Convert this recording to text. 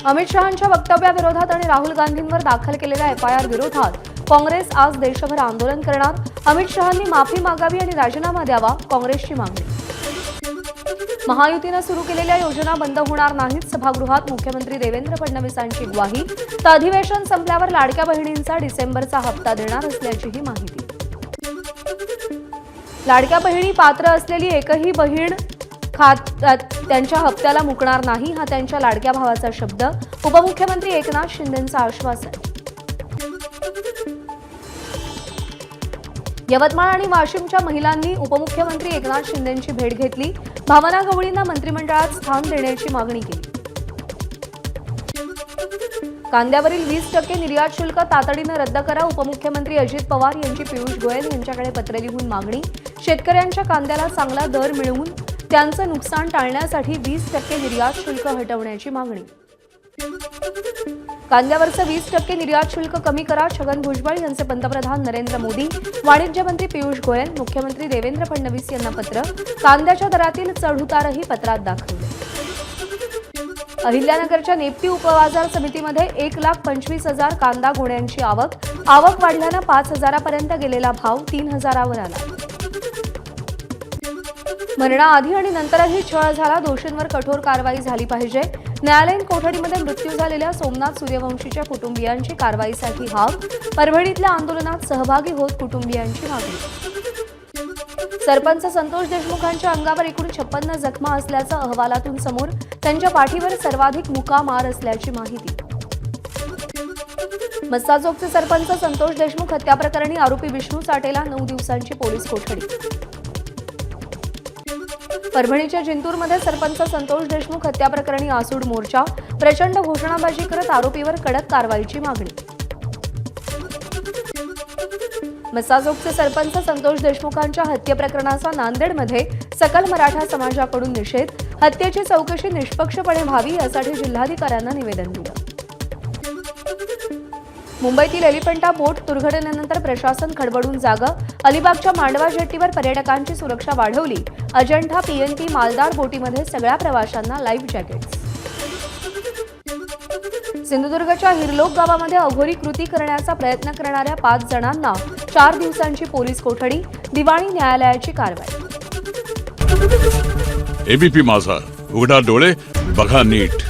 अमित शहांच्या वक्तव्याविरोधात आणि राहुल गांधींवर दाखल केलेल्या एफआयआर विरोधात काँग्रेस आज देशभर आंदोलन करणार। अमित शहांनी माफी मागावी आणि राजीनामा द्यावा, काँग्रेसची मागणी। महायुतीने सुरू केलेल्या योजना बंद होणार नाहीत, सभागृहात मुख्यमंत्री देवेंद्र फडणवीसांची ग्वाही। तर अधिवेशन संपल्यावर लाडक्या बहिणींचा डिसेंबरचा हप्ता देणार असल्याचीही माहिती। लाडक्या बहिणी पात्र असलेली एकही बहीण त्यांच्या हप्त्याला मुकणार नाही, हा त्यांच्या लाडक्या भावाचा शब्द। उपमुख्यमंत्री एकनाथ शिंदेंचं आश्वासन। यवतमाळ आणि वाशिमच्या महिलांनी उपमुख्यमंत्री एकनाथ शिंदेंची भेट घेतली। भावना गवळींना मंत्रिमंडळात स्थान देण्याची मागणी केली। कांद्यावरील 20% निर्यात शुल्क तातडीने रद्द करा, उपमुख्यमंत्री अजित पवार यांची पियुष गोयल यांच्याकडे पत्र लिहून मागणी। शेतकऱ्यांच्या कांद्याला चांगला दर मिळवून त्यांचं नुकसान टाळण्यासाठी 20% निर्यात शुल्क हटवण्याची मागणी। कांद्यावरचं 20% निर्यात शुल्क कमी करा, छगन भुजबळ यांचे पंतप्रधान नरेंद्र मोदी। वाणिज्य मंत्री पियुष गोयल मुख्यमंत्री देवेंद्र फडणवीस यांना पत्र। कांद्याच्या दरातील चढउतारही पत्रात दाखवले। अहिल्यानगरच्या नेप्ती उपबाजार समितीमध्ये 1,25,000 कांदा गोण्यांची आवक वाढल्यानं 5,000 पर्यंत गेलेला भाव 3,000 वर आला। मरणाआधी आणि नंतरही छळ झाला, दोषींवर कठोर कारवाई झाली पाहिजे। न्यायालयीन कोठडीमध्ये मृत्यू झालेल्या सोमनाथ सूर्यवंशीच्या कुटुंबियांची कारवाईसाठी हाक। परभणीतल्या आंदोलनात सहभागी होत कुटुंबियांची मागणी। सरपंच संतोष देशमुखांच्या अंगावर एकूण 56 जखमा असल्याचं अहवालातून समोर। त्यांच्या पाठीवर सर्वाधिक मुका मार असल्याची माहिती। मस्साजोगचे सरपंच संतोष देशमुख हत्या प्रकरणी आरोपी विष्णू चाटेला 9 दिवसांची पोलीस कोठडी। परभणीच्या जिंतूरमध्ये सरपंच संतोष देशमुख हत्या प्रकरणी आसूड मोर्चा। प्रचंड घोषणाबाजी करत आरोपीवर कडक कारवाईची मागणी। मस्साजोगचे सरपंच संतोष देशमुखांच्या हत्ये प्रकरणाचा नांदेडमध्ये सकल मराठा समाजाकडून निषेध। हत्येची चौकशी निष्पक्षपणे व्हावी यासाठी जिल्हाधिकाऱ्यांना निवेदन दिलं। मुंबईतील एलिफंटा बोट दुर्घटनेनंतर प्रशासन खडबडून जागं। अलिबागच्या मांडवा जेट्टीवर पर्यटकांची सुरक्षा वाढवली। अजंठा पीएनटी मालदार बोटीमध्ये सगळ्या प्रवाशांना लाईफ जॅकेट्स। सिंधुदुर्गच्या हिरलोक गावामध्ये अघोरी कृती करण्याचा प्रयत्न करणाऱ्या 5 जणांना 4 दिवसांची पोलीस कोठडी। दिवाणी न्यायालयाची कारवाई। एबीपी माझा, उघडा डोळे बघा नीट।